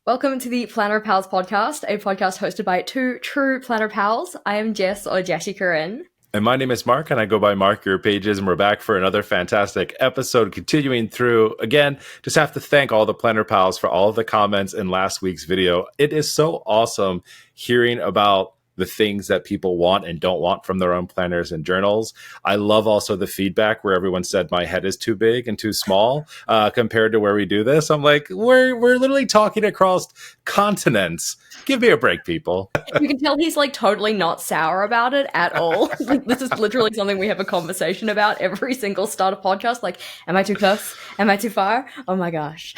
Welcome to the Planner Pals podcast, a podcast hosted by two true Planner Pals. I am Jess or Jessie Corinne. And my name is Mark, and I go by Mark Your Pages, and we're back for another fantastic episode. Continuing through, again, just have to thank all the Planner Pals for all of the comments in last week's video. It is so awesome hearing about the things that people want and don't want from their own planners and journals. I love also the feedback where everyone said my head is too big and too small compared to where we do this. I'm like, we're literally talking across continents. Give me a break, people. You can tell he's like totally not sour about it at all. This is literally something we have a conversation about every single start of podcast. Like, am I too close? Am I too far? Oh my gosh.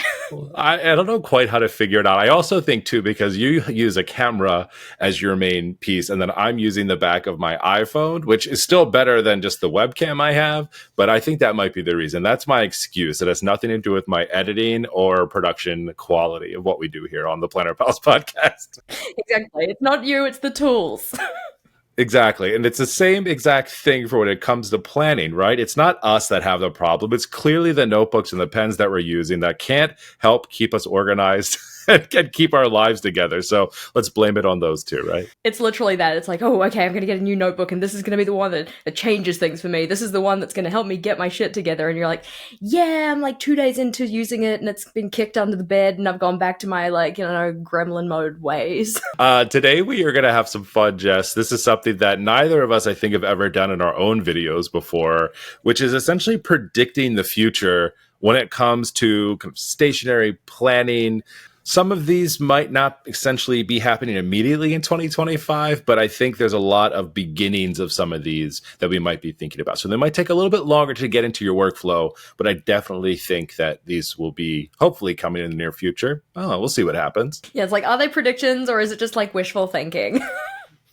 I don't know quite how to figure it out. I also think too, because you use a camera as your main piece, and then I'm using the back of my iPhone, which is still better than just the webcam I have. But I think that might be the reason. That's my excuse. It has nothing to do with my editing or production quality of what we do here on the Planner Pals podcast. Exactly. It's not you, it's the tools. Exactly. And it's the same exact thing for when it comes to planning, right? It's not us that have the problem. It's clearly the notebooks and the pens that we're using that can't help keep us organized and keep our lives together. So let's blame it on those two, right? It's literally that. It's like, oh, okay, I'm going to get a new notebook and this is going to be the one that changes things for me. This is the one that's going to help me get my shit together. And you're like, yeah, I'm like 2 days into using it and it's been kicked under the bed and I've gone back to my gremlin mode ways. Today we are going to have some fun, Jess. This is something that neither of us, I think, have ever done in our own videos before, which is essentially predicting the future when it comes to kind of stationary planning. Some of these might not essentially be happening immediately in 2025, but I think there's a lot of beginnings of some of these that we might be thinking about. So they might take a little bit longer to get into your workflow, but I definitely think that these will be hopefully coming in the near future. Oh, we'll see what happens. Yeah, it's like, are they predictions or is it just like wishful thinking?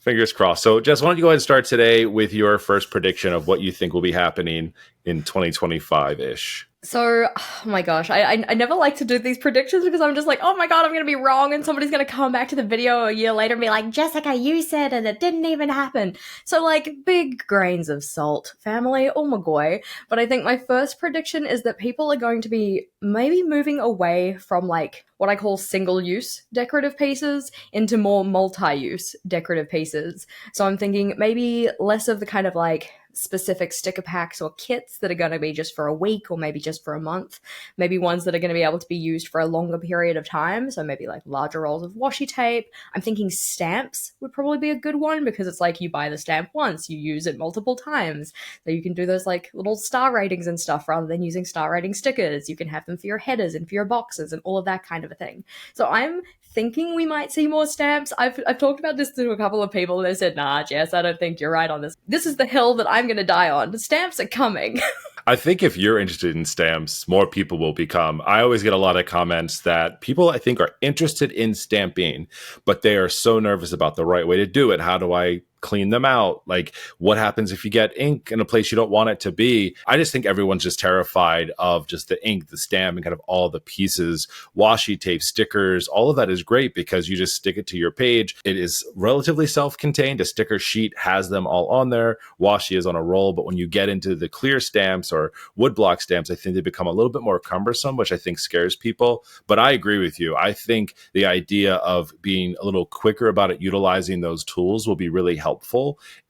Fingers crossed. So, Jess, why don't you go ahead and start today with your first prediction of what you think will be happening in 2025-ish? So, oh my gosh, I never like to do these predictions because I'm just like, oh my god, I'm going to be wrong and somebody's going to come back to the video a year later and be like, Jessica, you said and it didn't even happen. So like, big grains of salt, family, oh my goy. But I think my first prediction is that people are going to be maybe moving away from like what I call single-use decorative pieces into more multi-use decorative pieces. So I'm thinking maybe less of the kind of like specific sticker packs or kits that are going to be just for a week or maybe just for a month, maybe ones that are going to be able to be used for a longer period of time, so maybe like larger rolls of washi tape. I'm thinking stamps would probably be a good one because it's like you buy the stamp once, you use it multiple times, so you can do those like little star ratings and stuff rather than using star rating stickers. You can have them for your headers and for your boxes and all of that kind of a thing. So I'm thinking we might see more stamps. I've talked about this to a couple of people and they said, nah, Jess, I don't think you're right on this. This is the hill that I'm going to die on. The stamps are coming. I think if you're interested in stamps, more people will become. I always get a lot of comments that people, I think, are interested in stamping, but they are so nervous about the right way to do it. How do I clean them out? Like, what happens if you get ink in a place you don't want it to be? I just think everyone's just terrified of just the ink, the stamp, and kind of all the pieces. Washi tape, stickers, all of that is great because you just stick it to your page. It is relatively self-contained. A sticker sheet has them all on there. Washi is on a roll, but when you get into the clear stamps or woodblock stamps, I think they become a little bit more cumbersome, which I think scares people. But I agree with you. I think the idea of being a little quicker about it, utilizing those tools will be really helpful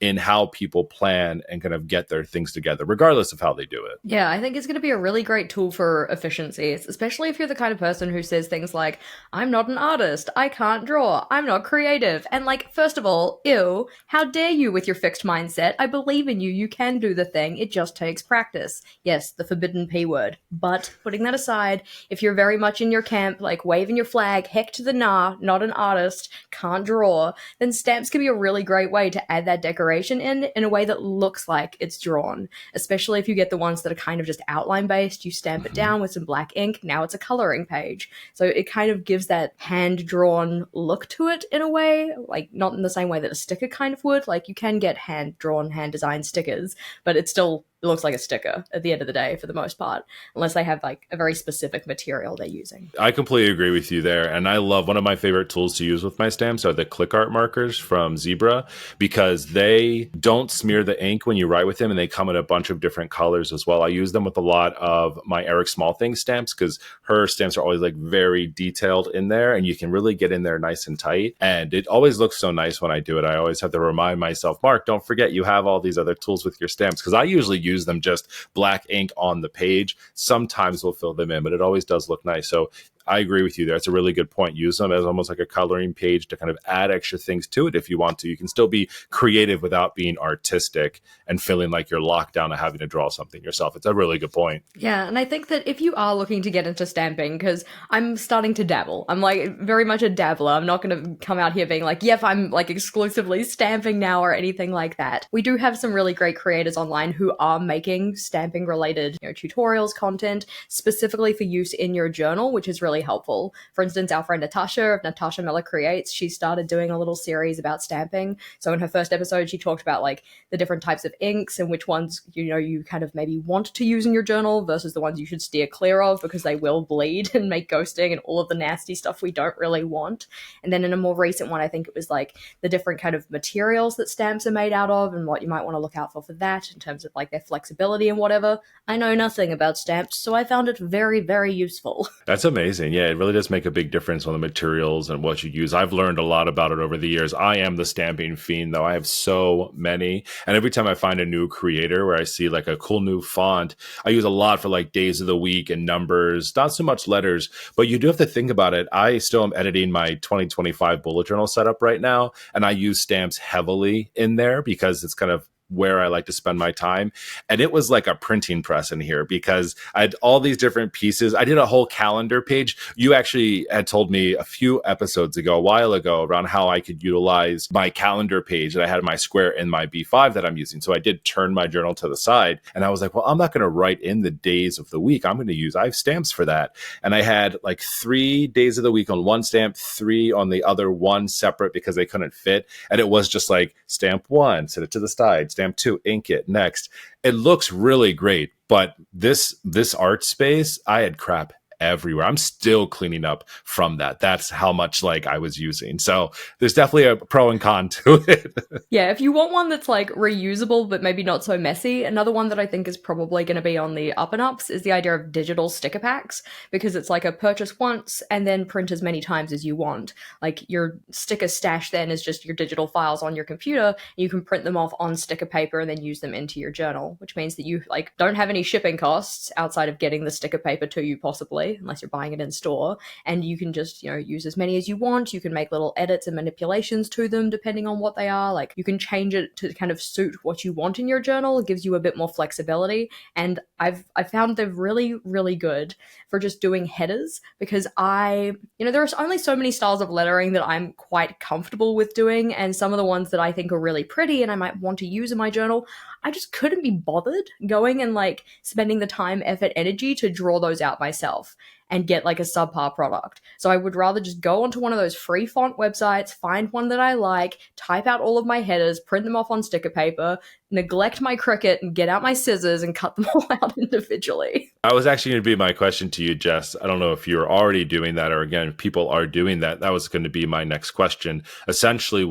in how people plan and kind of get their things together, regardless of how they do it. Yeah, I think it's going to be a really great tool for efficiencies, especially if you're the kind of person who says things like, I'm not an artist, I can't draw, I'm not creative. And like, first of all, ew, how dare you with your fixed mindset? I believe in you, you can do the thing, it just takes practice. Yes, the forbidden P word. But putting that aside, if you're very much in your camp, like waving your flag, heck to the nah, not an artist, can't draw, then stamps can be a really great way to add that decoration in a way that looks like it's drawn. Especially if you get the ones that are kind of just outline based, you stamp it down with some black ink, now it's a coloring page. So it kind of gives that hand-drawn look to it in a way, like not in the same way that a sticker kind of would. Like you can get hand-drawn, hand-designed stickers, but it's still it looks like a sticker at the end of the day for the most part, unless they have like a very specific material they're using. I completely agree with you there. And I love one of my favorite tools to use with my stamps are the click art markers from Zebra, because they don't smear the ink when you write with them, and they come in a bunch of different colors as well. I use them with a lot of my Eric Small Things stamps because her stamps are always like very detailed in there, and you can really get in there nice and tight. And it always looks so nice when I do it. I always have to remind myself, Mark, don't forget you have all these other tools with your stamps, because I usually use them just black ink on the page. Sometimes we'll fill them in, but it always does look nice. So I agree with you there. It's a really good point. Use them as almost like a coloring page to kind of add extra things to it if you want to. You can still be creative without being artistic and feeling like you're locked down to having to draw something yourself. It's a really good point. Yeah, and I think that if you are looking to get into stamping, because I'm starting to dabble, I'm like very much a dabbler. I'm not going to come out here being like, yep, I'm like exclusively stamping now or anything like that. We do have some really great creators online who are making stamping related, tutorials, content specifically for use in your journal, which is really helpful. For instance, our friend Natasha of Natasha Miller Creates, she started doing a little series about stamping. So in her first episode, she talked about like the different types of inks and which ones, you kind of maybe want to use in your journal versus the ones you should steer clear of because they will bleed and make ghosting and all of the nasty stuff we don't really want. And then in a more recent one, I think it was like the different kind of materials that stamps are made out of and what you might want to look out for that in terms of like their flexibility and whatever. I know nothing about stamps, so I found it very, very useful. That's amazing. Yeah, it really does make a big difference on the materials and what you use. I've learned a lot about it over the years. I am the stamping fiend, though. I have so many. And every time I find a new creator where I see like a cool new font, I use a lot for like days of the week and numbers, not so much letters, but you do have to think about it. I still am editing my 2025 bullet journal setup right now, and I use stamps heavily in there because it's kind of where I like to spend my time. And it was like a printing press in here because I had all these different pieces. I did a whole calendar page. You actually had told me a few episodes ago, a while ago, around how I could utilize my calendar page that I had my square in my B5 that I'm using. So I did turn my journal to the side and I was like, well, I'm not going to write in the days of the week. I'm going to use, I have stamps for that. And I had like 3 days of the week on one stamp, 3 on the other, one separate because they couldn't fit. And it was just like stamp 1, set it to the side, stamp 2, ink it, next. It looks really great, but this art space, I had crap everywhere. I'm still cleaning up from that. That's how much like I was using. So there's definitely a pro and con to it. Yeah, if you want one that's like reusable but maybe not so messy, another one that I think is probably going to be on the up and ups is the idea of digital sticker packs, because it's like a purchase once and then print as many times as you want. Like your sticker stash then is just your digital files on your computer. You can print them off on sticker paper and then use them into your journal, which means that you like don't have any shipping costs outside of getting the sticker paper to you possibly, unless you're buying it in store, and you can just use as many as you want. You can make little edits and manipulations to them depending on what they are. Like you can change it to kind of suit what you want in your journal. It gives you a bit more flexibility, and I found they're really, really good for just doing headers, because there are only so many styles of lettering that I'm quite comfortable with doing, and some of the ones that I think are really pretty and I might want to use in my journal, I just couldn't be bothered going and like spending the time, effort, energy to draw those out myself and get like a subpar product. So I would rather just go onto one of those free font websites, find one that I like, type out all of my headers, print them off on sticker paper, neglect my Cricut and get out my scissors and cut them all out individually. That was actually going to be my question to you, Jess. I don't know if you're already doing that or again, if people are doing that. That was going to be my next question. Essentially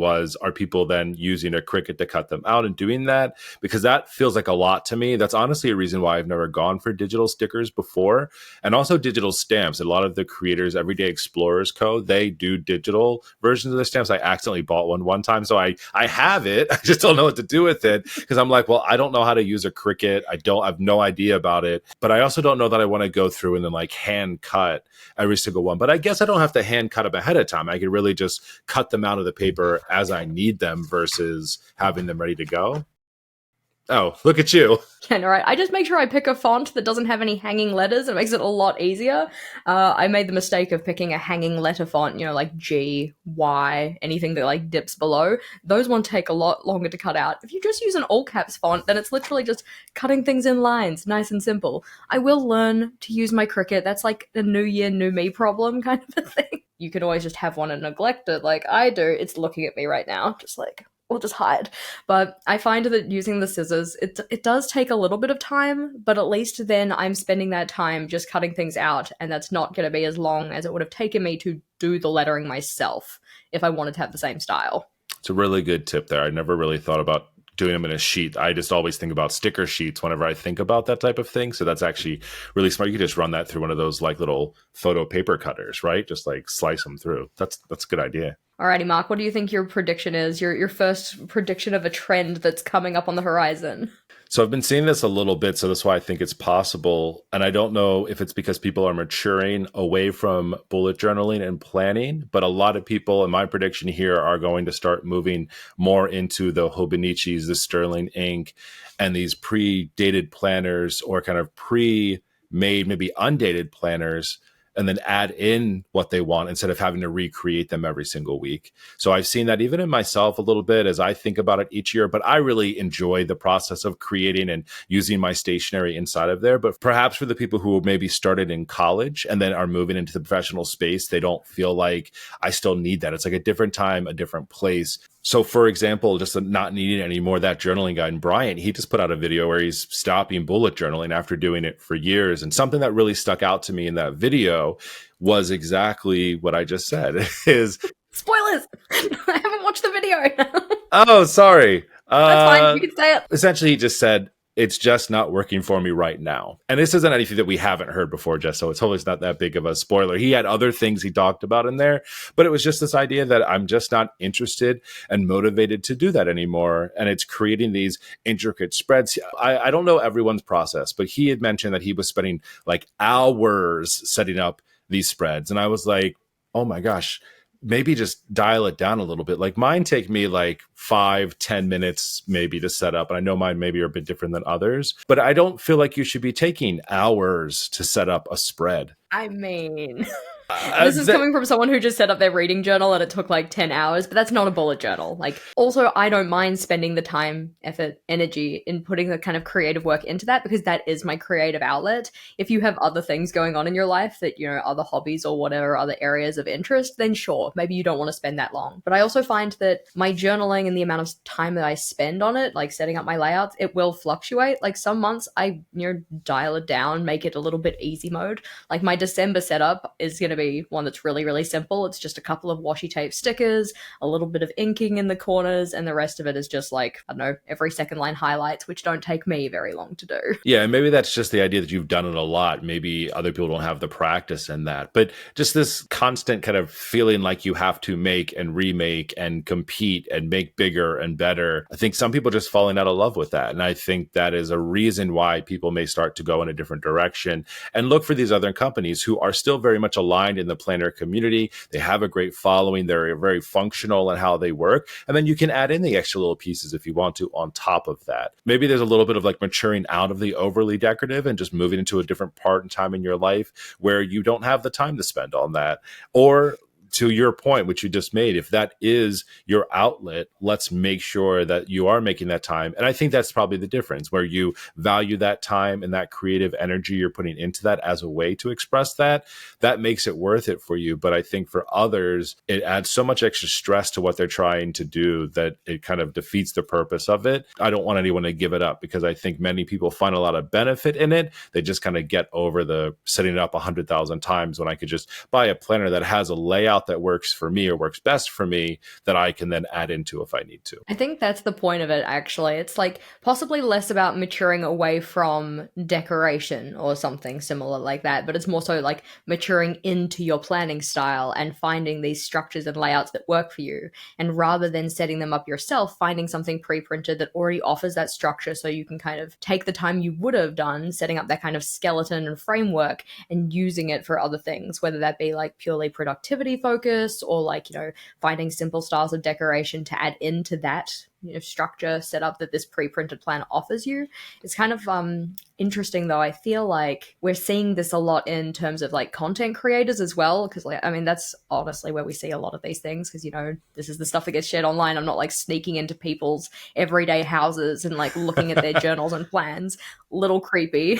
are people then using a Cricut to cut them out and doing that? Because that feels like a lot to me. That's honestly a reason why I've never gone for digital stickers before, and also digital stamps. A lot of the creators, Everyday Explorers Co., they do digital versions of the stamps. I accidentally bought one time, so I have it. I just don't know what to do with it because I'm like, well, I don't know how to use a Cricut. I have no idea about it, but I also don't know that I want to go through and then like hand cut every single one. But I guess I don't have to hand cut them ahead of time. I could really just cut them out of the paper as I need them versus having them ready to go. Oh, look at you. Yeah, no, right. I just make sure I pick a font that doesn't have any hanging letters. It makes it a lot easier. I made the mistake of picking a hanging letter font, like G, Y, anything that like dips below. Those ones take a lot longer to cut out. If you just use an all caps font, then it's literally just cutting things in lines, nice and simple. I will learn to use my Cricut. That's like a new year, new me problem kind of a thing. You could always just have one and neglect it like I do. It's looking at me right now, just like, or just hide. But I find that using the scissors, it does take a little bit of time, but at least then I'm spending that time just cutting things out, and that's not going to be as long as it would have taken me to do the lettering myself if I wanted to have the same style. It's a really good tip there. I never really thought about doing them in a sheet. I just always think about sticker sheets whenever I think about that type of thing. So that's actually really smart. You could just run that through one of those like little photo paper cutters, right? Just like slice them through. That's a good idea. Alrighty, Mark, what do you think your prediction is? Your first prediction of a trend that's coming up on the horizon? So I've been seeing this a little bit, so that's why I think it's possible. And I don't know if it's because people are maturing away from bullet journaling and planning, but a lot of people, in my prediction here, are going to start moving more into the Hobonichis, the Sterling ink, and these pre-dated planners or kind of pre-made, maybe undated planners, and then add in what they want instead of having to recreate them every single week. So I've seen that even in myself a little bit as I think about it each year, but I really enjoy the process of creating and using my stationery inside of there. But perhaps for the people who maybe started in college and then are moving into the professional space, they don't feel like I still need that. It's like a different time, a different place. So, for example, just not needing any more of that journaling guide. And Brian, he just put out a video where he's stopping bullet journaling after doing it for years. And something that really stuck out to me in that video was exactly what I just said is Spoilers! I haven't watched the video. oh, sorry. That's fine. You can say it. Essentially, he just said, it's just not working for me right now. And this isn't anything that we haven't heard before, Jess, so it's hopefully not that big of a spoiler. He had other things he talked about in there, but it was just this idea that I'm just not interested and motivated to do that anymore. And it's creating these intricate spreads. I don't know everyone's process, but he had mentioned that he was spending like hours setting up these spreads. And I was like, oh my gosh, maybe just dial it down a little bit. Like mine take me like 5-10 minutes maybe to set up. And I know mine maybe are a bit different than others, but I don't feel like you should be taking hours to set up a spread. I mean, this is coming from someone who just set up their reading journal and it took like 10 hours, but that's not a bullet journal. Like, also, I don't mind spending the time, effort, energy in putting the kind of creative work into that because that is my creative outlet. If you have other things going on in your life that, you know, other hobbies or whatever, other areas of interest, then sure, maybe you don't want to spend that long. But I also find that my journaling and the amount of time that I spend on it, like setting up my layouts, it will fluctuate. Like some months I, dial it down, make it a little bit easy mode. Like my December setup is going to be one that's really, really simple. It's just a couple of washi tape stickers, a little bit of inking in the corners, and the rest of it is just like, I don't know, every second line highlights, which don't take me very long to do. Yeah, and maybe that's just the idea that you've done it a lot. Maybe other people don't have the practice in that. But just this constant kind of feeling like you have to make and remake and compete and make bigger and better. I think some people just falling out of love with that. And I think that is a reason why people may start to go in a different direction and look for these other companies who are still very much aligned in the planner community. They have a great following. They're very functional in how they work. And then you can add in the extra little pieces if you want to on top of that. Maybe there's a little bit of like maturing out of the overly decorative and just moving into a different part and time in your life where you don't have the time to spend on that. Or to your point, which you just made, if that is your outlet, let's make sure that you are making that time. And I think that's probably the difference where you value that time and that creative energy you're putting into that as a way to express that. That makes it worth it for you. But I think for others, it adds so much extra stress to what they're trying to do that it kind of defeats the purpose of it. I don't want anyone to give it up because I think many people find a lot of benefit in it. They just kind of get over the setting it up 100,000 times when I could just buy a planner that has a layout that works for me or works best for me that I can then add into if I need to. I think that's the point of it, actually. It's like possibly less about maturing away from decoration or something similar like that, but it's more so like maturing into your planning style and finding these structures and layouts that work for you. And rather than setting them up yourself, finding something pre-printed that already offers that structure so you can kind of take the time you would have done setting up that kind of skeleton and framework and using it for other things, whether that be like purely productivity focus or like, finding simple styles of decoration to add into that, structure setup that this pre-printed planner offers you. It's kind of interesting though. I feel like we're seeing this a lot in terms of like content creators as well, because that's honestly where we see a lot of these things, because this is the stuff that gets shared online. I'm not like sneaking into people's everyday houses and like looking at their journals and plans. Little creepy.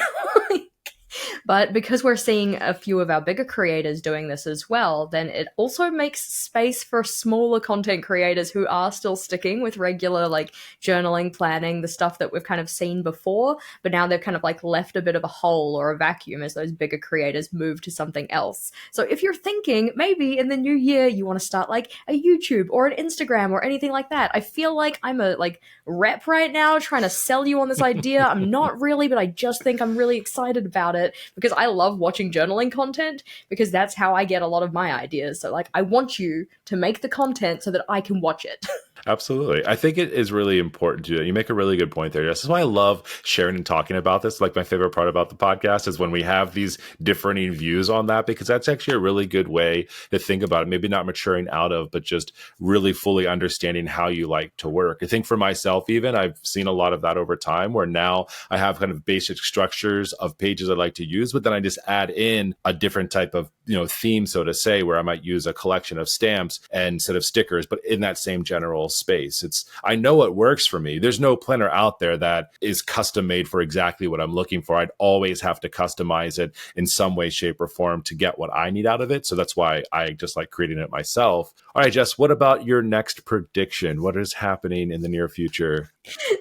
But because we're seeing a few of our bigger creators doing this as well, then it also makes space for smaller content creators who are still sticking with regular like journaling, planning, the stuff that we've kind of seen before, but now they've kind of like left a bit of a hole or a vacuum as those bigger creators move to something else. So if you're thinking maybe in the new year you want to start like a YouTube or an Instagram or anything like that, I feel like I'm a like rep right now trying to sell you on this idea. I'm not really, but I just think I'm really excited about it because I love watching journaling content because that's how I get a lot of my ideas. So like I want you to make the content so that I can watch it. Absolutely. I think it is really important to do that. You make a really good point there. This is why I love sharing and talking about this. Like my favorite part about the podcast is when we have these differing views on that, because that's actually a really good way to think about it. Maybe not maturing out of, but just really fully understanding how you like to work. I think for myself, even I've seen a lot of that over time where now I have kind of basic structures of pages I like to use, but then I just add in a different type of, theme, so to say, where I might use a collection of stamps instead of stickers, but in that same general space. I know what works for me. There's no planner out there that is custom made for exactly what I'm looking for. I'd always have to customize it in some way, shape, or form to get what I need out of it. So that's why I just like creating it myself. All right, Jess, what about your next prediction? What is happening in the near future?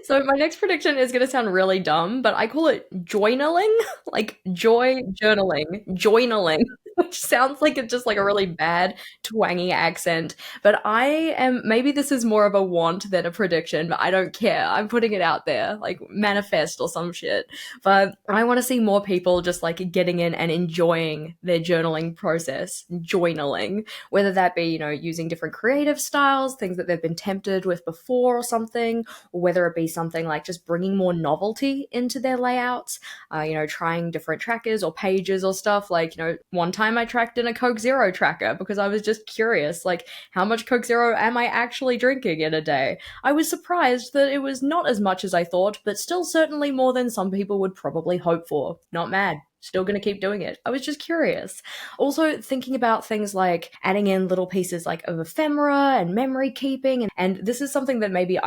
So my next prediction is going to sound really dumb, but I call it journaling, like joy journaling, journaling, which sounds like it's just like a really bad twangy accent. But maybe this is more of a want than a prediction, but I don't care. I'm putting it out there, like manifest or some shit. But I want to see more people just like getting in and enjoying their journaling process, journaling, whether that be, using different creative styles, things that they've been tempted with before or something, or whether it be something like just bringing more novelty into their layouts, trying different trackers or pages or stuff. Like, one time I tracked in a Coke Zero tracker because I was just curious, like, how much Coke Zero am I actually drinking in a day? I was surprised that it was not as much as I thought, but still certainly more than some people would probably hope for. Not mad. Still going to keep doing it. I was just curious. Also thinking about things like adding in little pieces like of ephemera and memory keeping. And this is something that maybe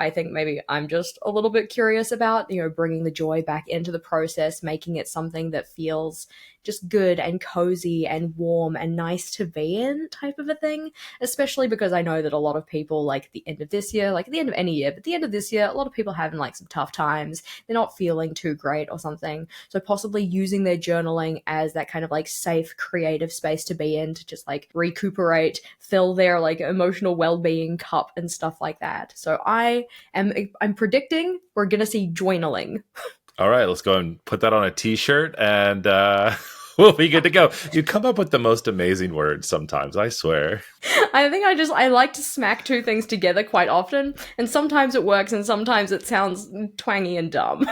I'm just a little bit curious about, bringing the joy back into the process, making it something that feels just good and cozy and warm and nice to be in type of a thing, especially because I know that a lot of people like the end of this year, like at the end of any year, but the end of this year, a lot of people having like some tough times. They're not feeling too great or something. So possibly using their journaling as that kind of like safe creative space to be in to just like recuperate, fill their like emotional well-being cup and stuff like that. So I'm predicting we're going to see journaling. All right, let's go and put that on a t-shirt and we'll be good to go. You come up with the most amazing words sometimes, I swear. I think I like to smack two things together quite often, and sometimes it works and sometimes it sounds twangy and dumb.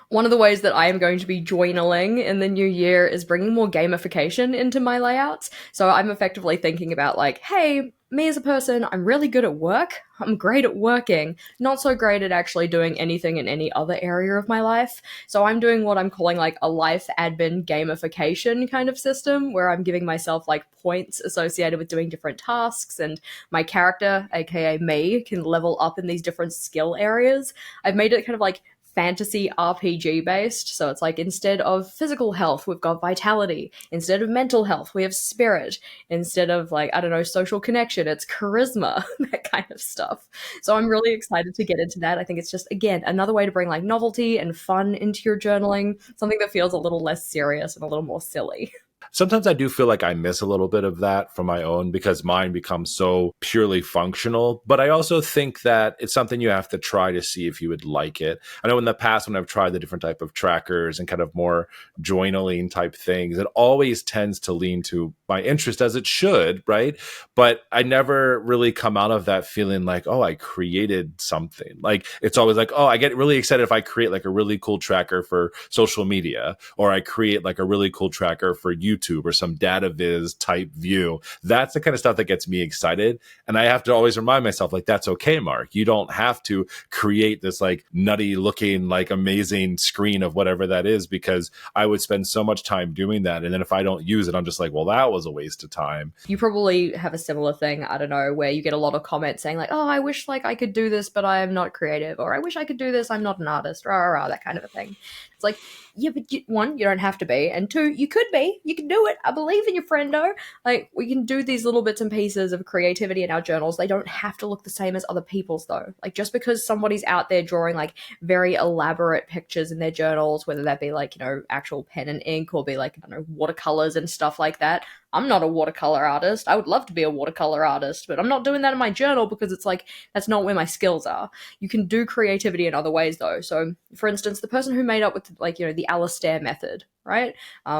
One of the ways that I am going to be journaling in the new year is bringing more gamification into my layouts. So I'm effectively thinking about like, hey, me as a person, I'm really good at work. I'm great at working, not so great at actually doing anything in any other area of my life. So I'm doing what I'm calling like a life admin gamification kind of system where I'm giving myself like points associated with doing different tasks, and my character, aka me, can level up in these different skill areas. I've made it kind of like fantasy RPG based. So it's like instead of physical health, we've got vitality. Instead of mental health, we have spirit. Instead of like, I don't know, social connection, it's charisma, that kind of stuff. So I'm really excited to get into that. I think it's just, again, another way to bring like novelty and fun into your journaling, something that feels a little less serious and a little more silly. Sometimes I do feel like I miss a little bit of that from my own because mine becomes so purely functional. But I also think that it's something you have to try to see if you would like it. I know in the past when I've tried the different type of trackers and kind of more journaling type things, it always tends to lean to my interest as it should, right? But I never really come out of that feeling like, oh, I created something. Like it's always like, oh, I get really excited if I create like a really cool tracker for social media, or I create like a really cool tracker for YouTube or some data viz type view. That's the kind of stuff that gets me excited. And I have to always remind myself, like, that's okay, Mark. You don't have to create this like nutty looking, like amazing screen of whatever that is, because I would spend so much time doing that. And then if I don't use it, I'm just like, well, that was a waste of time. You probably have a similar thing, I don't know, where you get a lot of comments saying like, oh, I wish like I could do this, but I am not creative, or I wish I could do this, I'm not an artist, rah, rah, rah, that kind of a thing. It's like, yeah, but one, you don't have to be, and two, you could be. You can do it. I believe in your friendo. Like, we can do these little bits and pieces of creativity in our journals. They don't have to look the same as other people's, though. Like, just because somebody's out there drawing like very elaborate pictures in their journals, whether that be like, actual pen and ink, or be like, I don't know, watercolors and stuff like that. I'm not a watercolor artist. I would love to be a watercolor artist, but I'm not doing that in my journal because it's like, that's not where my skills are. You can do creativity in other ways, though. So, for instance, the person who made up with, like, the Alastair method, right?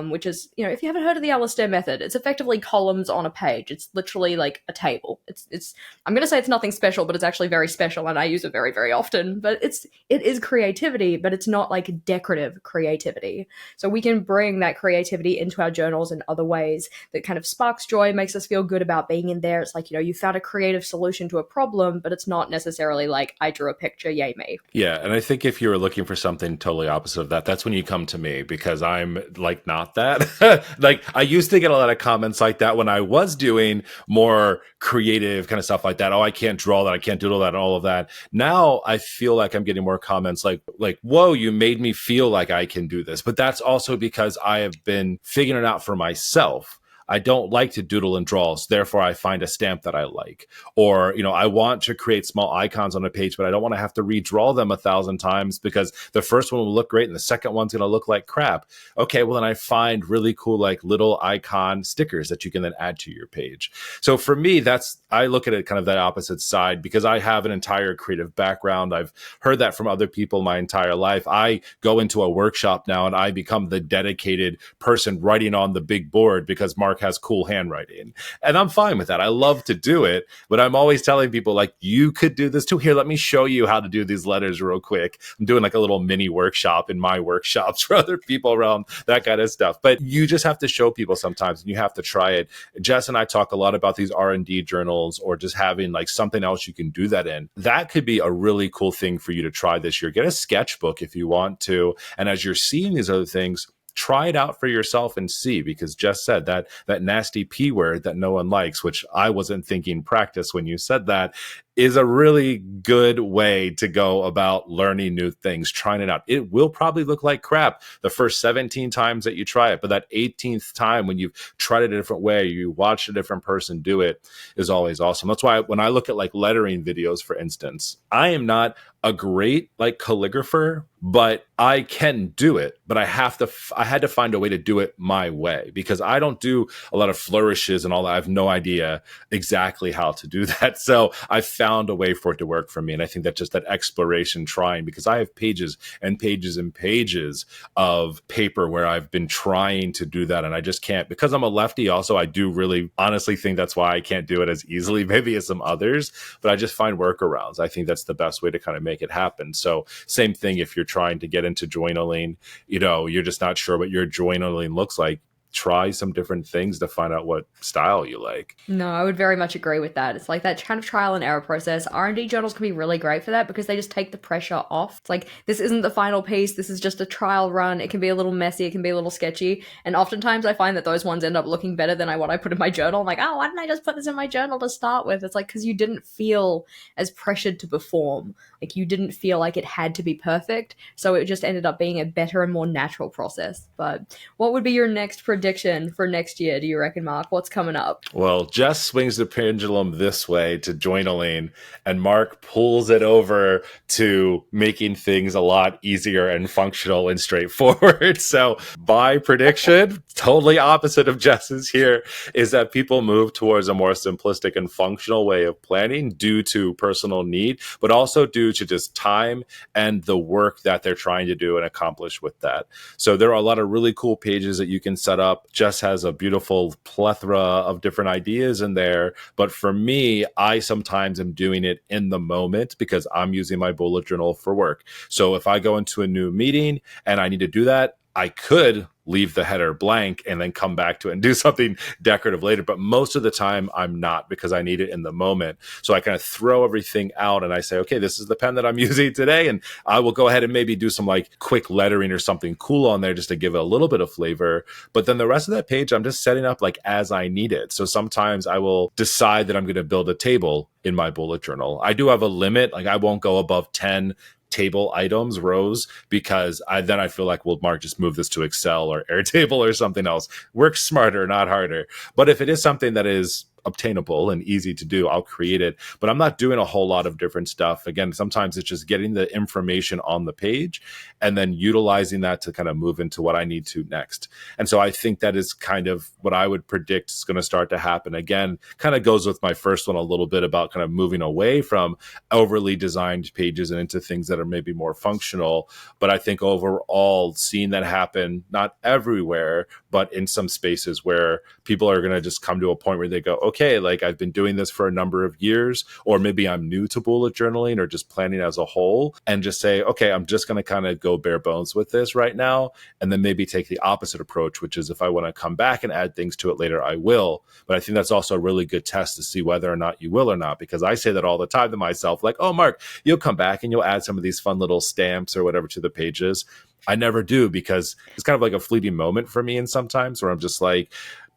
Which is, if you haven't heard of the Alastair method, it's effectively columns on a page. It's literally like a table. It's I'm going to say it's nothing special, but it's actually very special, and I use it very, very often. But it is creativity, but it's not like decorative creativity. So we can bring that creativity into our journals in other ways that kind of sparks joy, makes us feel good about being in there. It's like, you found a creative solution to a problem, but it's not necessarily like, I drew a picture, yay me. Yeah, and I think if you were looking for something totally opposite of that, that's when you come to me, because I'm like not that. Like, I used to get a lot of comments like that when I was doing more creative kind of stuff like that. Oh, I can't draw that, I can't doodle that, and all of that. Now I feel like I'm getting more comments like, whoa, you made me feel like I can do this. But that's also because I have been figuring it out for myself. I don't like to doodle and draw, so therefore I find a stamp that I like. Or, I want to create small icons on a page, but I don't want to have to redraw them 1,000 times because the first one will look great and the second one's going to look like crap. Okay, well, then I find really cool, like, little icon stickers that you can then add to your page. So for me, I look at it kind of that opposite side, because I have an entire creative background. I've heard that from other people my entire life. I go into a workshop now and I become the dedicated person writing on the big board because Mark has cool handwriting, and I'm fine with that. I love to do it, but I'm always telling people, like, you could do this too. Here, let me show you how to do these letters real quick. I'm doing like a little mini workshop in my workshops for other people around, that kind of stuff. But you just have to show people sometimes, and you have to try it. Jess and I talk a lot about these R&D journals, or just having like something else you can do that in. That could be a really cool thing for you to try this year. Get a sketchbook if you want to, and as you're seeing these other things, try it out for yourself and see, because Jess said that nasty P word that no one likes, which I wasn't thinking practice when you said that, is a really good way to go about learning new things, trying it out. It will probably look like crap the first 17 times that you try it, but that 18th time when you've tried it a different way, you watch a different person do it, is always awesome. That's why when I look at like lettering videos, for instance, I am not a great like calligrapher, but I can do it. But I had to find a way to do it my way, because I don't do a lot of flourishes and all that. I have no idea exactly how to do that. So I found a way for it to work for me. And I think that just that exploration, trying, because I have pages and pages and pages of paper where I've been trying to do that. And I just can't, because I'm a lefty. Also, I do really honestly think that's why I can't do it as easily maybe as some others, but I just find workarounds. I think that's the best way to kind of make it happen. So same thing if you're trying to get into journaling, you're just not sure what your journaling looks like. Try some different things to find out what style you like. No, I would very much agree with that. It's like that kind of trial and error process. R&D journals can be really great for that because they just take the pressure off. It's like, this isn't the final piece. This is just a trial run. It can be a little messy. It can be a little sketchy. And oftentimes I find that those ones end up looking better than what I put in my journal. I'm like, oh, why didn't I just put this in my journal to start with? It's like, because you didn't feel as pressured to perform. Like, you didn't feel like it had to be perfect. So it just ended up being a better and more natural process. But what would be your next prediction for next year, do you reckon, Mark? What's coming up? Well, Jess swings the pendulum this way to journaling, and Mark pulls it over to making things a lot easier and functional and straightforward. So my prediction, totally opposite of Jess's here, is that people move towards a more simplistic and functional way of planning due to personal need, but also due to just time and the work that they're trying to do and accomplish with that. So there are a lot of really cool pages that you can set up. Jess has a beautiful plethora of different ideas in there. But for me, I sometimes am doing it in the moment because I'm using my bullet journal for work. So if I go into a new meeting and I need to do that, I could leave the header blank and then come back to it and do something decorative later. But most of the time I'm not, because I need it in the moment. So I kind of throw everything out and I say, okay, this is the pen that I'm using today. And I will go ahead and maybe do some like quick lettering or something cool on there just to give it a little bit of flavor. But then the rest of that page, I'm just setting up like as I need it. So sometimes I will decide that I'm going to build a table in my bullet journal. I do have a limit. Like, I won't go above 10 table items, rows, because then I feel like, well, Mark, just move this to Excel or Airtable or something else. Work smarter, not harder. But if it is something that is obtainable and easy to do, I'll create it. But I'm not doing a whole lot of different stuff. Again, sometimes it's just getting the information on the page and then utilizing that to kind of move into what I need to next. And so I think that is kind of what I would predict is going to start to happen. Again, kind of goes with my first one a little bit about kind of moving away from overly designed pages and into things that are maybe more functional. But I think overall, seeing that happen, not everywhere, but in some spaces where people are going to just come to a point where they go, okay, like I've been doing this for a number of years, or maybe I'm new to bullet journaling or just planning as a whole, and just say, okay, I'm just going to kind of go bare bones with this right now. And then maybe take the opposite approach, which is if I want to come back and add things to it later, I will. But I think that's also a really good test to see whether or not you will or not, because I say that all the time to myself, like, oh, Mark, you'll come back and you'll add some of these fun little stamps or whatever to the pages. I never do, because it's kind of like a fleeting moment for me. And sometimes where I'm just like,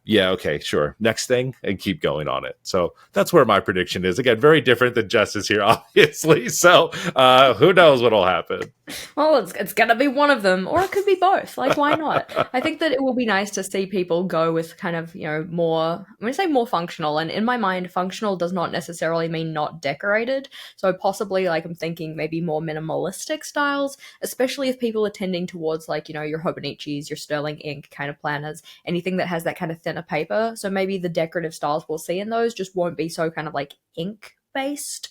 yeah, okay, sure. Next thing, and keep going on it. So that's where my prediction is. Again, very different than Jess's here, obviously. So who knows what'll happen? Well, it's going to be one of them, or it could be both. Like, why not? I think that it will be nice to see people go with kind of, more, I'm going to say more functional. And in my mind, functional does not necessarily mean not decorated. So possibly, like, I'm thinking maybe more minimalistic styles, especially if people are tending towards, like, your Hobonichis, your Sterling ink kind of planners, anything that has that kind of thinner paper. So maybe the decorative styles we'll see in those just won't be so kind of like ink based,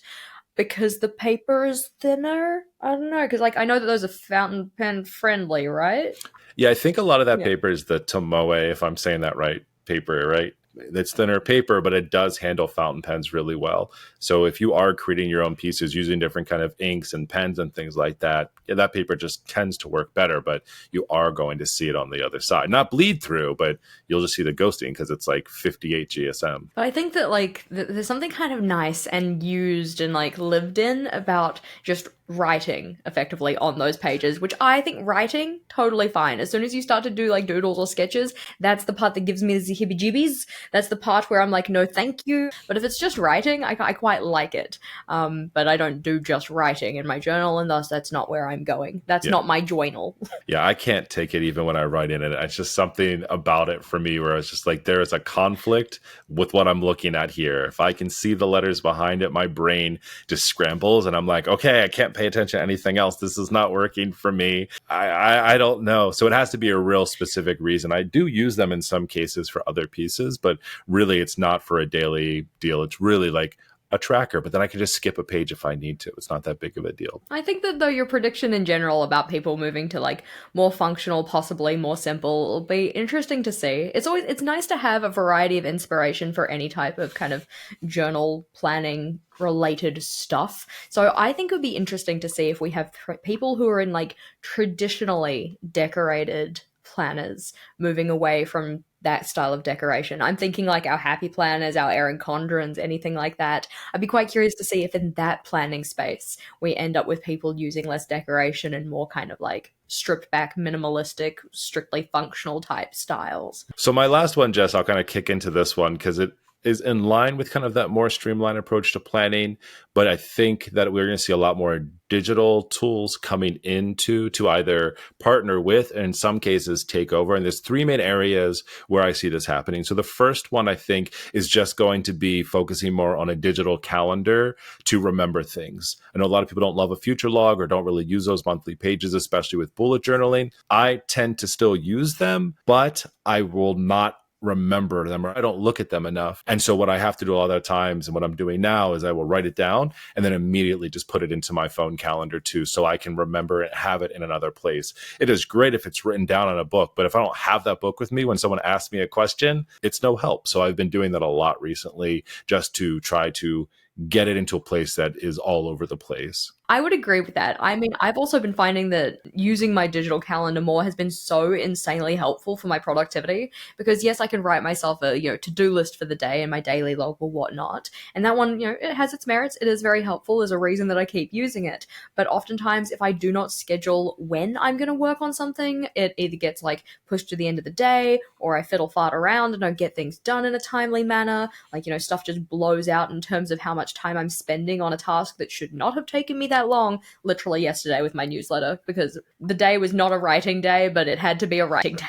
because the paper is thinner. I don't know, because like I know that those are fountain pen friendly, right? Yeah, I think a lot of that paper is the Tomoe, if I'm saying that right, paper, right? It's thinner paper, but it does handle fountain pens really well. So if you are creating your own pieces using different kind of inks and pens and things like that, yeah, that paper just tends to work better, but you are going to see it on the other side. Not bleed through, but you'll just see the ghosting because it's like 58 GSM. But I think that like there's something kind of nice and used and like lived in about just writing effectively on those pages, which I think writing totally fine. As soon as you start to do like doodles or sketches, that's the part that gives me the heebie-jeebies. That's the part where I'm like, no, thank you. But if it's just writing, I quite like it. But I don't do just writing in my journal, and thus that's not where I'm going. That's not my journal. Yeah, I can't take it even when I write in it. It's just something about it for me where it's just like there is a conflict with what I'm looking at here. If I can see the letters behind it, my brain just scrambles and I'm like, okay, I can't pay attention to anything else. This is not working for me. I don't know. So it has to be a real specific reason. I do use them in some cases for other pieces, but really it's not for a daily deal. It's really like a tracker, but then I can just skip a page if I need to. It's not that big of a deal. I think that though your prediction in general about people moving to like more functional, possibly more simple, will be interesting to see. It's nice to have a variety of inspiration for any type of kind of journal planning related stuff. So I think it would be interesting to see if we have people who are in like traditionally decorated planners moving away from that style of decoration. I'm thinking like our happy planners, our Erin Condrens, anything like that. I'd be quite curious to see if in that planning space we end up with people using less decoration and more kind of like stripped back, minimalistic, strictly functional type styles. So my last one, Jess, I'll kind of kick into this one because it is in line with kind of that more streamlined approach to planning. But I think that we're going to see a lot more digital tools coming into to either partner with and in some cases take over. And there's three main areas where I see this happening. So the first one I think is just going to be focusing more on a digital calendar to remember things. I know a lot of people don't love a future log or don't really use those monthly pages, especially with bullet journaling. I tend to still use them, but I will not remember them, or I don't look at them enough. And so what I have to do a lot of times, and what I'm doing now, is I will write it down and then immediately just put it into my phone calendar too, so I can remember it, have it in another place. It is great if it's written down on a book, but if I don't have that book with me when someone asks me a question, it's no help. So I've been doing that a lot recently just to try to get it into a place that is all over the place. I would agree with that. I mean, I've also been finding that using my digital calendar more has been so insanely helpful for my productivity, because yes, I can write myself a, to-do list for the day and my daily log or whatnot. And that one, it has its merits. It is very helpful. There's a reason that I keep using it. But oftentimes if I do not schedule when I'm going to work on something, it either gets like pushed to the end of the day, or I fiddle fart around and don't get things done in a timely manner. Like, stuff just blows out in terms of how much time I'm spending on a task that should not have taken me that that long literally yesterday with my newsletter because the day was not a writing day, but it had to be a writing day.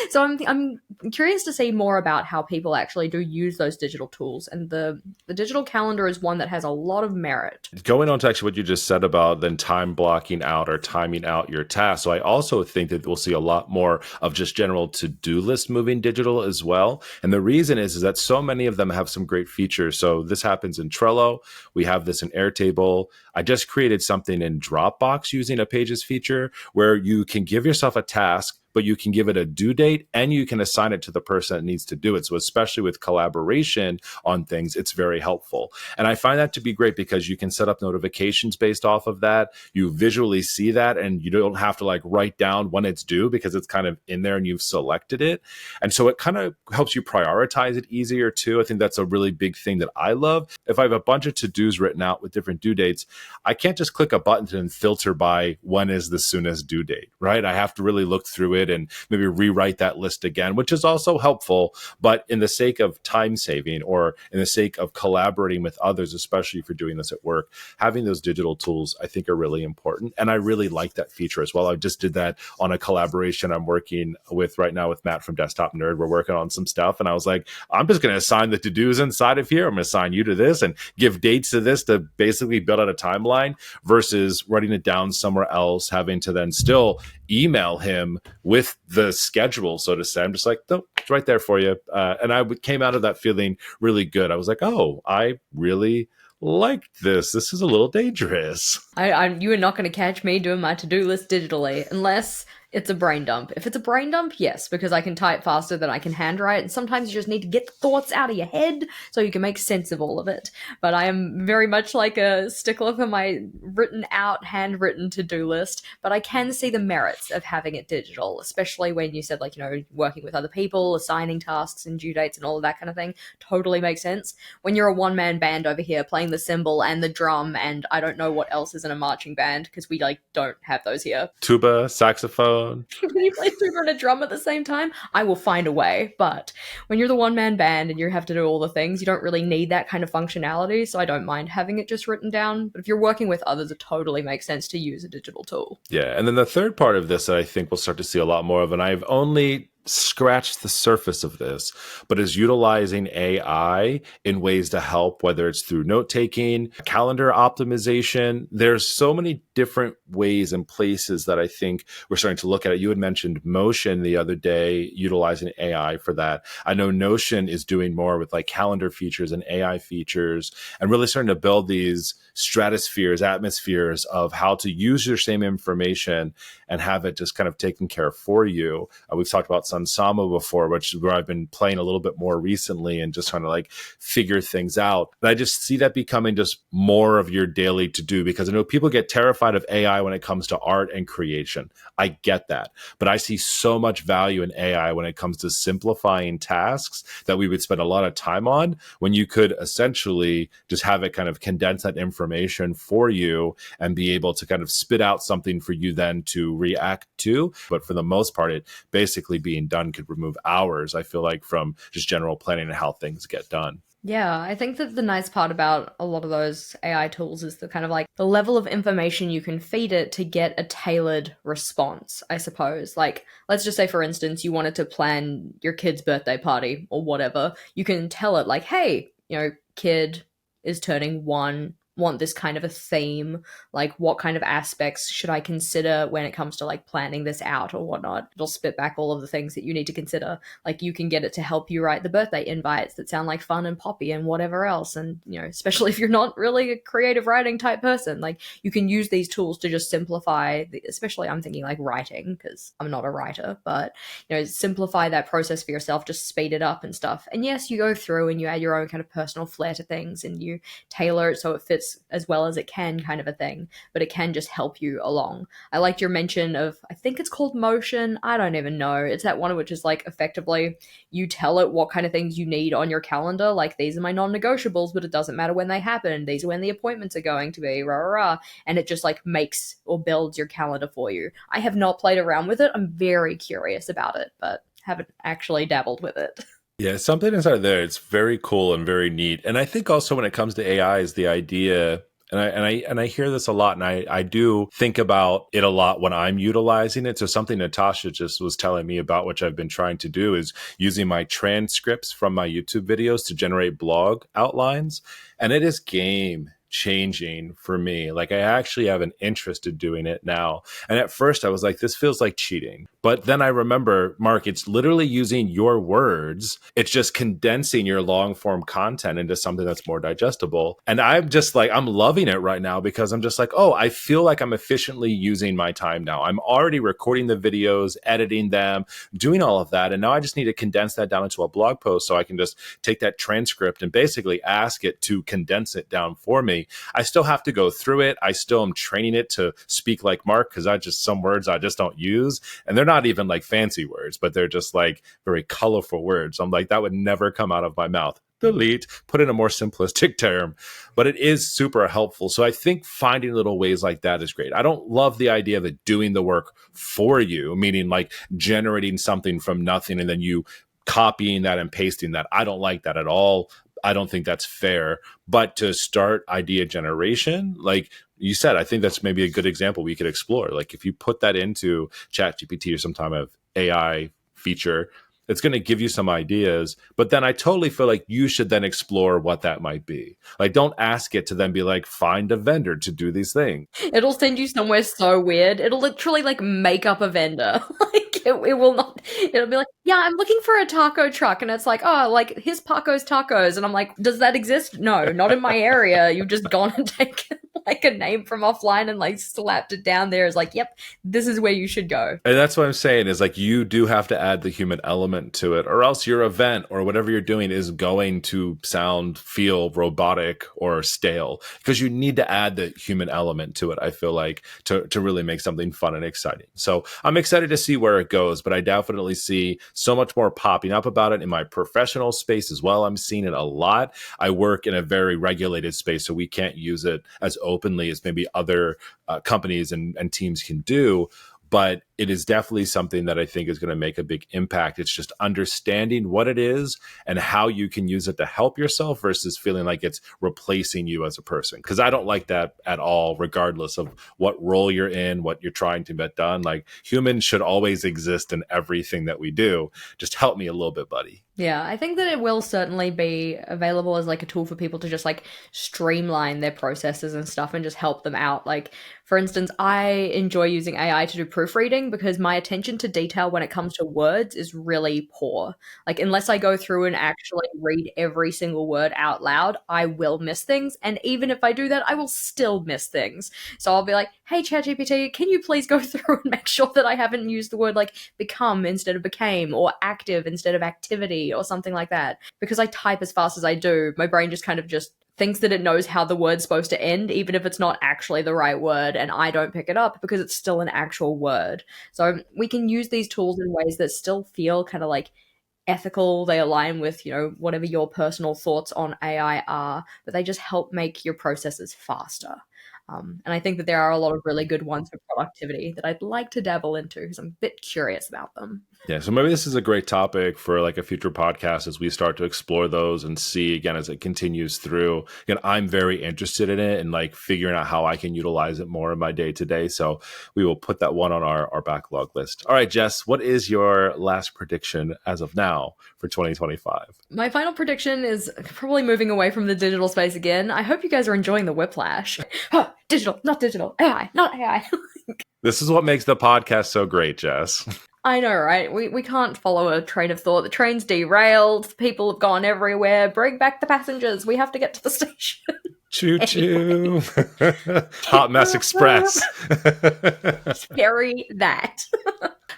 So I'm curious to see more about how people actually do use those digital tools, and the digital calendar is one that has a lot of merit. Going on to actually what you just said about then time blocking out or timing out your tasks. So I also think that we'll see a lot more of just general to-do list moving digital as well. And the reason is that so many of them have some great features. So this happens in Trello. We have this in Airtable. I just created something in Dropbox using a Pages feature where you can give yourself a task, but you can give it a due date and you can assign it to the person that needs to do it. So especially with collaboration on things, it's very helpful. And I find that to be great because you can set up notifications based off of that. You visually see that and you don't have to like write down when it's due because it's kind of in there and you've selected it. And so it kind of helps you prioritize it easier too. I think that's a really big thing that I love. If I have a bunch of to-dos written out with different due dates, I can't just click a button and filter by when is the soonest due date, right? I have to really look through it and maybe rewrite that list again, which is also helpful. But in the sake of time saving or in the sake of collaborating with others, especially if you're doing this at work, having those digital tools, I think are really important. And I really like that feature as well. I just did that on a collaboration I'm working with right now with Matt from Desktop Nerd. We're working on some stuff. And I was like, I'm just going to assign the to-dos inside of here. I'm going to assign you to this and give dates to this to basically build out a timeline versus writing it down somewhere else, having to then still email him with the schedule, so to say. I'm just like, no, it's right there for you. And I came out of that feeling really good. I was like, oh, I really liked this. This is a little dangerous. You are not going to catch me doing my to-do list digitally unless it's a brain dump. If it's a brain dump, yes, because I can type faster than I can handwrite, and sometimes you just need to get the thoughts out of your head so you can make sense of all of it. But I am very much like a stickler for my written out, handwritten to-do list, but I can see the merits of having it digital, especially when you said, like, you know, working with other people, assigning tasks and due dates and all of that kind of thing. Totally makes sense. When you're a one-man band over here playing the cymbal and the drum, and I don't know what else is in a marching band because we, like, don't have those here. Tuba, saxophone. When you play tuba and a drum at the same time, I will find a way. But when you're the one-man band and you have to do all the things, you don't really need that kind of functionality, so I don't mind having it just written down. But if you're working with others, it totally makes sense to use a digital tool. Yeah, and then the third part of this that I think we'll start to see a lot more of, and I've only scratched the surface of this, but is utilizing AI in ways to help, whether it's through note-taking, calendar optimization. There's so many different ways and places that I think we're starting to look at it. You had mentioned Motion the other day, utilizing AI for that. I know Notion is doing more with like calendar features and AI features and really starting to build these stratospheres, atmospheres of how to use your same information and have it just kind of taken care of for you. We've talked about Sunsama before, which is where I've been playing a little bit more recently and just trying to like figure things out. But I just see that becoming just more of your daily to do, because I know people get terrified of AI when it comes to art and creation. I get that. But I see so much value in AI when it comes to simplifying tasks that we would spend a lot of time on, when you could essentially just have it kind of condense that information for you and be able to kind of spit out something for you then to react to. But for the most part, it basically being done could remove hours, I feel like, from just general planning and how things get done. Yeah, I think that the nice part about a lot of those AI tools is the kind of like the level of information you can feed it to get a tailored response, I suppose. Like, let's just say, for instance, you wanted to plan your kid's birthday party or whatever. You can tell it like, hey, you know, kid is turning 1, want this kind of a theme, like what kind of aspects should I consider when it comes to like planning this out or whatnot. It'll spit back all of the things that you need to consider. Like, you can get it to help you write the birthday invites that sound like fun and poppy and whatever else. And, you know, especially if you're not really a creative writing type person, like, you can use these tools to just simplify especially I'm thinking like writing, because I'm not a writer, but, you know, simplify that process for yourself, just speed it up and stuff. And yes, you go through and you add your own kind of personal flair to things and you tailor it so it fits as well as it can, kind of a thing, but it can just help you along. I liked your mention of, I think it's called Motion, I don't even know, it's that one which is like effectively you tell it what kind of things you need on your calendar, like these are my non-negotiables, but it doesn't matter when they happen, these are when the appointments are going to be, rah, rah, rah, and it just like makes or builds your calendar for you. I have not played around with it, I'm very curious about it, but haven't actually dabbled with it. Yeah, something inside there. It's very cool and very neat. And I think also when it comes to AI is the idea And I hear this a lot, and I do think about it a lot when I'm utilizing it. So something Natasha just was telling me about, which I've been trying to do, is using my transcripts from my YouTube videos to generate blog outlines, and it is game changing for me. Like, I actually have an interest in doing it now. And at first I was like, this feels like cheating. But then I remember, Mark, it's literally using your words. It's just condensing your long form content into something that's more digestible. And I'm just like, I'm loving it right now because I'm just like, oh, I feel like I'm efficiently using my time now. I'm already recording the videos, editing them, doing all of that. And now I just need to condense that down into a blog post so I can just take that transcript and basically ask it to condense it down for me. I still have to go through it. I still am training it to speak like Mark because some words I just don't use. And they're not even like fancy words, but they're just like very colorful words. I'm like, that would never come out of my mouth. Delete, put in a more simplistic term, but it is super helpful. So I think finding little ways like that is great. I don't love the idea of it doing the work for you, meaning like generating something from nothing and then you copying that and pasting that. I don't like that at all. I don't think that's fair. But to start idea generation, like you said, I think that's maybe a good example we could explore. Like if you put that into ChatGPT or some type of AI feature, it's going to give you some ideas. But then I totally feel like you should then explore what that might be. Like, don't ask it to then be like, find a vendor to do these things. It'll send you somewhere so weird. It'll literally like make up a vendor. Like it will not. It'll be like, yeah, I'm looking for a taco truck, and it's like, oh, like his Paco's Tacos, and I'm like, does that exist? No, not in my area. You've just gone and taken like a name from offline and like slapped it down there. It's like, yep, this is where you should go. And that's what I'm saying is like, you do have to add the human element to it, or else your event or whatever you're doing is going to feel robotic or stale, because you need to add the human element to it. I feel like to really make something fun and exciting. So I'm excited to see where it goes, but I definitely see so much more popping up about it in my professional space as well. I'm seeing it a lot. I work in a very regulated space, so we can't use it as openly as maybe other companies and teams can do. But it is definitely something that I think is going to make a big impact. It's just understanding what it is and how you can use it to help yourself versus feeling like it's replacing you as a person. Because I don't like that at all, regardless of what role you're in, what you're trying to get done. Like, humans should always exist in everything that we do. Just help me a little bit, buddy. Yeah, I think that it will certainly be available as like a tool for people to just like streamline their processes and stuff and just help them out. Like, for instance, I enjoy using AI to do proofreading because my attention to detail when it comes to words is really poor. Like, unless I go through and actually read every single word out loud, I will miss things. And even if I do that, I will still miss things. So I'll be like, hey, ChatGPT, can you please go through and make sure that I haven't used the word like become instead of became, or active instead of activity, or something like that. Because I type as fast as I do, my brain just kind of just thinks that it knows how the word's supposed to end, even if it's not actually the right word, and I don't pick it up because it's still an actual word. So we can use these tools in ways that still feel kind of like ethical. They align with, you know, whatever your personal thoughts on AI are, but they just help make your processes faster. And I think that there are a lot of really good ones for productivity that I'd like to dabble into because I'm a bit curious about them. Yeah, so maybe this is a great topic for like a future podcast as we start to explore those and see again as it continues through. Again, I'm very interested in it and like figuring out how I can utilize it more in my day to day. So we will put that one on our backlog list. All right, Jess, what is your last prediction as of now for 2025? My final prediction is probably moving away from the digital space again. I hope you guys are enjoying the whiplash. Digital, not digital. AI, not AI. This is what makes the podcast so great, Jess. I know, right? We can't follow a train of thought. The train's derailed. People have gone everywhere. Bring back the passengers. We have to get to the station. Choo choo. Hot Mess Express. Scary that.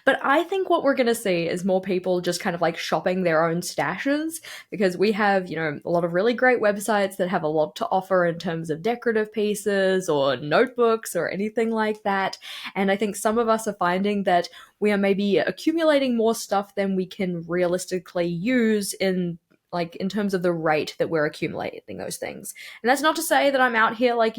But I think what we're going to see is more people just kind of like shopping their own stashes, because we have, you know, a lot of really great websites that have a lot to offer in terms of decorative pieces or notebooks or anything like that. And I think some of us are finding that we are maybe accumulating more stuff than we can realistically use in like in terms of the rate that we're accumulating those things. And that's not to say that I'm out here like,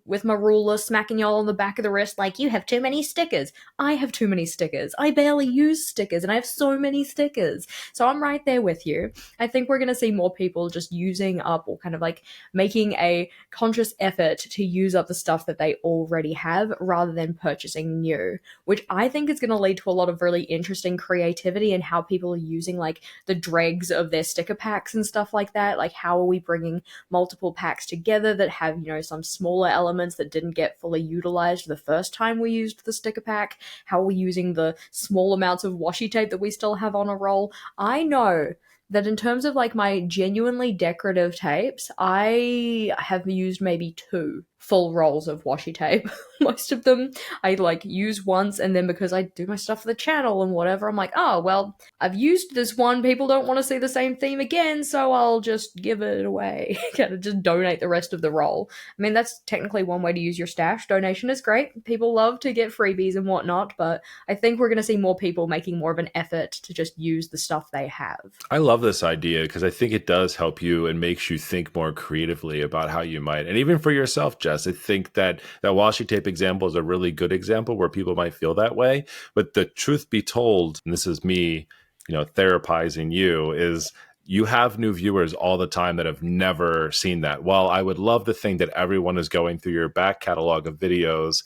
with my ruler smacking y'all on the back of the wrist like you have too many stickers. I have too many stickers. I barely use stickers and I have so many stickers. So I'm right there with you. I think we're going to see more people just using up or kind of like making a conscious effort to use up the stuff that they already have rather than purchasing new, which I think is going to lead to a lot of really interesting creativity in how people are using like the dregs of their sticker packs and stuff like that. Like, how are we bringing multiple packs together that have, some smaller elements that didn't get fully utilized the first time we used the sticker pack? How are we using the small amounts of washi tape that we still have on a roll? I know that in terms of like my genuinely decorative tapes, I have used maybe 2 full rolls of washi tape. Most of them I like use once, and then because I do my stuff for the channel and whatever, I'm like, oh well, I've used this one, people don't want to see the same theme again, so I'll just give it away. Kind of just donate the rest of the roll. I mean, that's technically one way to use your stash. Donation is great. People love to get freebies and whatnot, but I think we're going to see more people making more of an effort to just use the stuff they have. I love this idea because I think it does help you and makes you think more creatively about how you might. And even for yourself, Jess, I think that washi tape example is a really good example where people might feel that way. But the truth be told, and this is me, therapizing you, is you have new viewers all the time that have never seen that. While I would love to think that everyone is going through your back catalog of videos,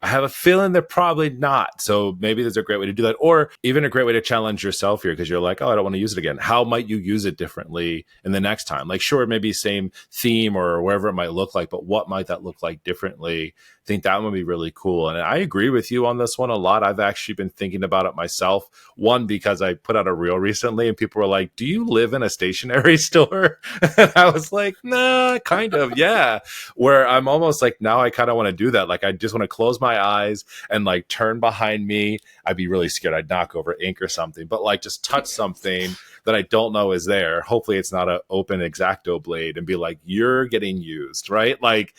I have a feeling they're probably not. So maybe there's a great way to do that, or even a great way to challenge yourself here because you're like, oh, I don't want to use it again. How might you use it differently in the next time? Like, sure, maybe same theme or wherever it might look like, but what might that look like differently? I think that would be really cool. And I agree with you on this one a lot. I've actually been thinking about it myself. One, because I put out a reel recently and people were like, do you live in a stationery store? And I was like, nah, kind of, yeah. Where I'm almost like, now I kind of want to do that. Like, I just want to close my eyes and like turn behind me. I'd be really scared I'd knock over ink or something, but like just touch something that I don't know is there. Hopefully it's not an open X-Acto blade and be like, you're getting used, right? Like,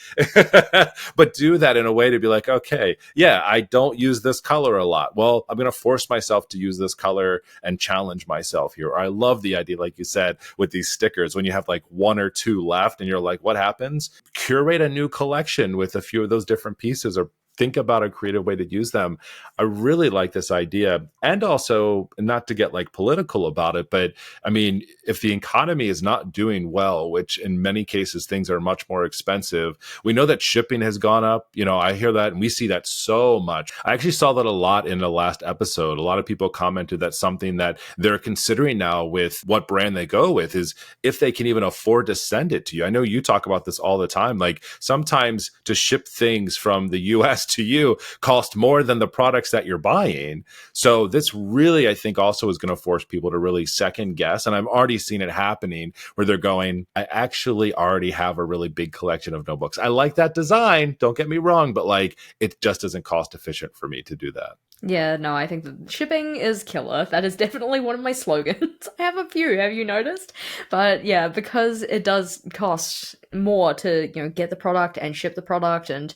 but do that in a way to be like, okay, yeah, I don't use this color a lot. Well, I'm going to force myself to use this color and challenge myself here. Or I love the idea, like you said, with these stickers, when you have like 1 or 2 left and you're like, what happens? Curate a new collection with a few of those different pieces, or think about a creative way to use them. I really like this idea. And also, not to get like political about it, but I mean, if the economy is not doing well, which in many cases things are much more expensive, we know that shipping has gone up. I hear that and we see that so much. I actually saw that a lot in the last episode. A lot of people commented that something that they're considering now with what brand they go with is if they can even afford to send it to you. I know you talk about this all the time. Like, sometimes to ship things from the US to you cost more than the products that you're buying. So this really, I think, also is going to force people to really second guess. And I've already seen it happening where they're going, I actually already have a really big collection of notebooks. I like that design, don't get me wrong, but like, it just isn't cost efficient for me to do that. Yeah, no, I think that shipping is killer. That is definitely one of my slogans. I have a few, have you noticed? But yeah, because it does cost more to, get the product and ship the product and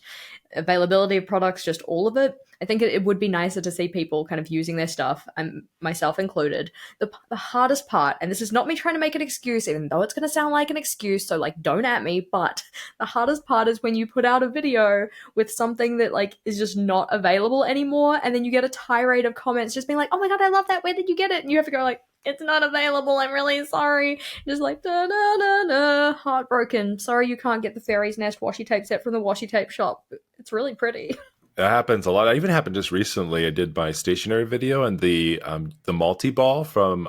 availability of products, just all of it. I think it would be nicer to see people kind of using their stuff, and myself included. The hardest part, and this is not me trying to make an excuse, even though it's going to sound like an excuse, so like don't at me, but the hardest part is when you put out a video with something that like is just not available anymore, and then you get a tirade of comments just being like, oh my god, I love that, where did you get it? And you have to go like, it's not available, I'm really sorry. Just like, da da da da, heartbroken. Sorry you can't get the Fairy's Nest washi tape set from the washi tape shop. It's really pretty. That happens a lot. That even happened just recently. I did my stationery video, and the multi-ball from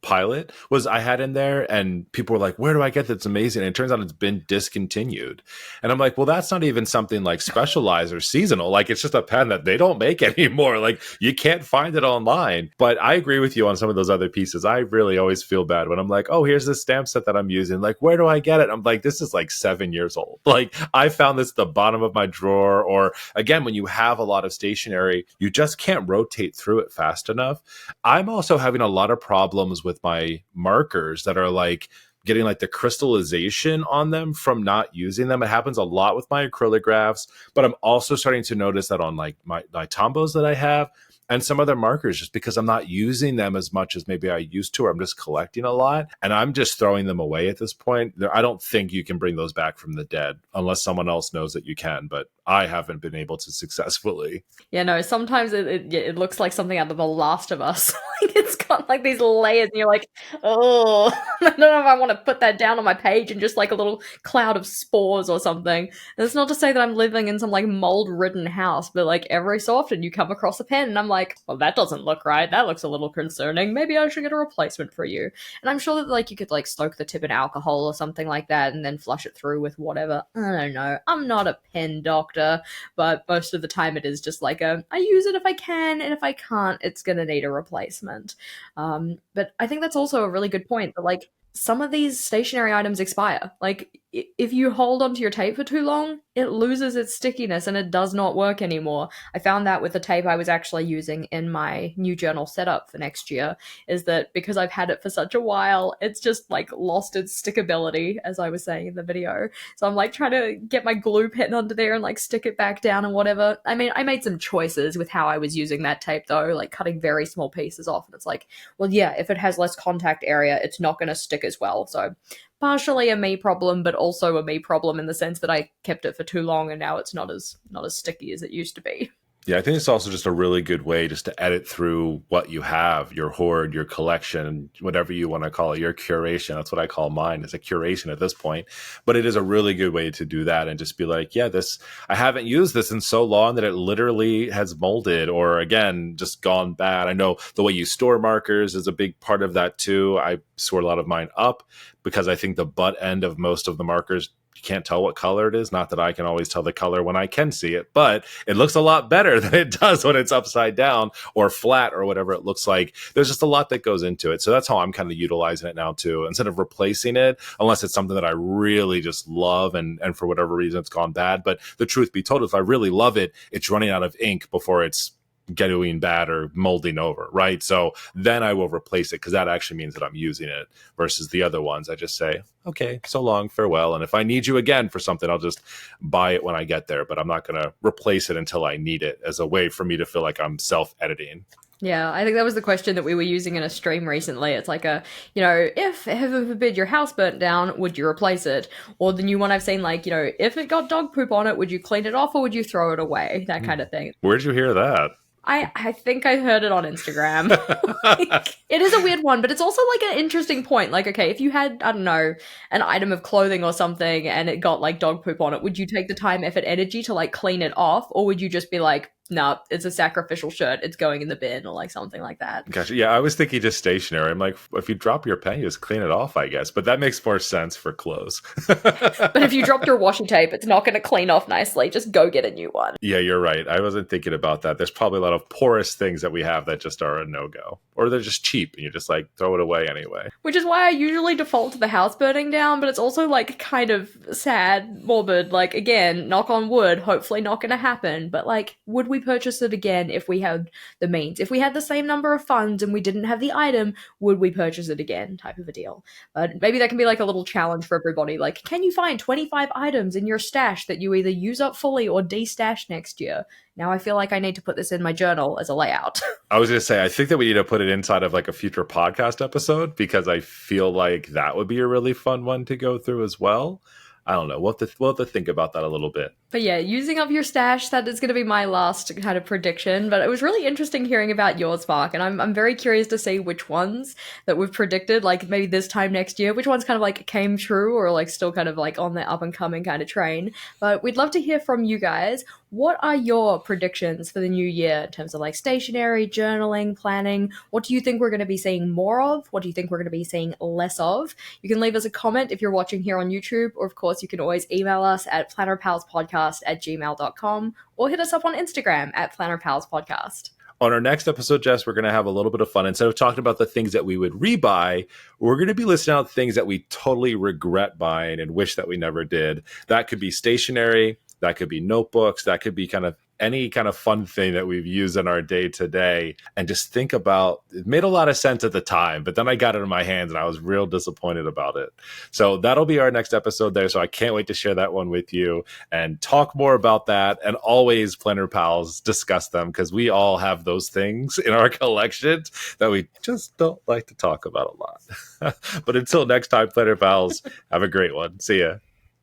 Pilot I had in there, and people were like, where do I get that? It's amazing. And it turns out it's been discontinued. And I'm like, well, that's not even something like specialized or seasonal. Like, it's just a pen that they don't make anymore. Like, you can't find it online. But I agree with you on some of those other pieces. I really always feel bad when I'm like, oh, here's this stamp set that I'm using. Like, where do I get it? I'm like, this is like 7 years old. Like, I found this at the bottom of my drawer. Or again, when you have a lot of stationery, you just can't rotate through it fast enough. I'm also having a lot of problems with my markers that are like getting like the crystallization on them from not using them. It happens a lot with my acrylic graphs, but I'm also starting to notice that on like my Tombos that I have, and some other markers just because I'm not using them as much as maybe I used to, or I'm just collecting a lot and I'm just throwing them away at this point. I don't think you can bring those back from the dead unless someone else knows that you can, but I haven't been able to successfully. Yeah, no, sometimes it looks like something out of The Last of Us. Like it's got like these layers and you're like, oh, I don't know if I want to put that down on my page and just like a little cloud of spores or something. And it's not to say that I'm living in some like mold-ridden house, but like every so often you come across a pen and I'm like, well, that doesn't look right. That looks a little concerning. Maybe I should get a replacement for you. And I'm sure that like you could like soak the tip in alcohol or something like that and then flush it through with whatever. I don't know. I'm not a pen doctor, but most of the time it is just like I use it if I can, and if I can't, it's gonna need a replacement. But I think that's also a really good point that like some of these stationary items expire. Like if you hold onto your tape for too long, it loses its stickiness and it does not work anymore. I found that with the tape I was actually using in my new journal setup for next year, is that because I've had it for such a while, it's just like lost its stickability, as I was saying in the video. So I'm like trying to get my glue pen under there and like stick it back down and whatever. I mean, I made some choices with how I was using that tape though, like cutting very small pieces off. And it's like, well, yeah, if it has less contact area, it's not going to stick as well. So partially a me problem, but also a me problem in the sense that I kept it for too long and now it's not as sticky as it used to be. Yeah, I think it's also just a really good way just to edit through what you have, your hoard, your collection, whatever you want to call it, your curation. That's what I call mine. It's a curation at this point. But it is a really good way to do that and just be like, yeah, I haven't used this in so long that it literally has molded or, again, just gone bad. I know the way you store markers is a big part of that too. I store a lot of mine up because I think the butt end of most of the markers, you can't tell what color it is. Not that I can always tell the color when I can see it, but it looks a lot better than it does when it's upside down or flat or whatever it looks like. There's just a lot that goes into it. So that's how I'm kind of utilizing it now too. Instead of replacing it, unless it's something that I really just love and for whatever reason it's gone bad. But the truth be told, if I really love it, it's running out of ink before it's getting bad or molding over, right? So then I will replace it because that actually means that I'm using it versus the other ones. I just say, okay, so long, farewell. And if I need you again for something, I'll just buy it when I get there, but I'm not going to replace it until I need it as a way for me to feel like I'm self-editing. Yeah, I think that was the question that we were using in a stream recently. It's like if heaven forbid your house burnt down, would you replace it? Or the new one I've seen, like, if it got dog poop on it, would you clean it off or would you throw it away? That kind of thing. Where'd you hear that? I think I heard it on Instagram. Like, it is a weird one, but it's also like an interesting point. Like, okay, if you had, I don't know, an item of clothing or something and it got like dog poop on it, would you take the time, effort, energy to like clean it off? Or would you just be like, no, it's a sacrificial shirt, it's going in the bin or like something like that? Gotcha. Yeah, I was thinking just stationary. I'm like, if you drop your pen, you just clean it off, I guess. But that makes more sense for clothes. But if you dropped your washi tape, it's not going to clean off nicely. Just go get a new one. Yeah, you're right. I wasn't thinking about that. There's probably a lot of porous things that we have that just are a no-go. Or they're just cheap and you just like throw it away anyway. Which is why I usually default to the house burning down, but it's also like kind of sad, morbid. Like, again, knock on wood, hopefully not going to happen. But like, would we purchase it again if we had the means? If we had the same number of funds and we didn't have the item, would we purchase it again? Type of a deal. But maybe that can be like a little challenge for everybody. Like, can you find 25 items in your stash that you either use up fully or de-stash next year? Now I feel like I need to put this in my journal as a layout. I was going to say, I think that we need to put it inside of like a future podcast episode because I feel like that would be a really fun one to go through as well. I don't know. We'll have to think about that a little bit. But yeah, using up your stash, that is going to be my last kind of prediction. But it was really interesting hearing about yours, Mark. And I'm very curious to see which ones that we've predicted, like maybe this time next year, which ones kind of like came true or like still kind of like on the up and coming kind of train. But we'd love to hear from you guys. What are your predictions for the new year in terms of like stationery, journaling, planning? What do you think we're going to be seeing more of? What do you think we're going to be seeing less of? You can leave us a comment if you're watching here on YouTube, or of course you can always email us at plannerpalspodcast@gmail.com or hit us up on Instagram at plannerpalspodcast. On our next episode, Jess, we're going to have a little bit of fun. Instead of talking about the things that we would rebuy, we're going to be listing out things that we totally regret buying and wish that we never did. That could be stationery. That could be notebooks. That could be kind of any kind of fun thing that we've used in our day to day, and just think about it. Made a lot of sense at the time, but then I got it in my hands and I was real disappointed about it. So that'll be our next episode there. So I can't wait to share that one with you and talk more about that. And always, Planner Pals, discuss them, because we all have those things in our collections that we just don't like to talk about a lot. But until next time, Planner Pals, have a great one. See ya.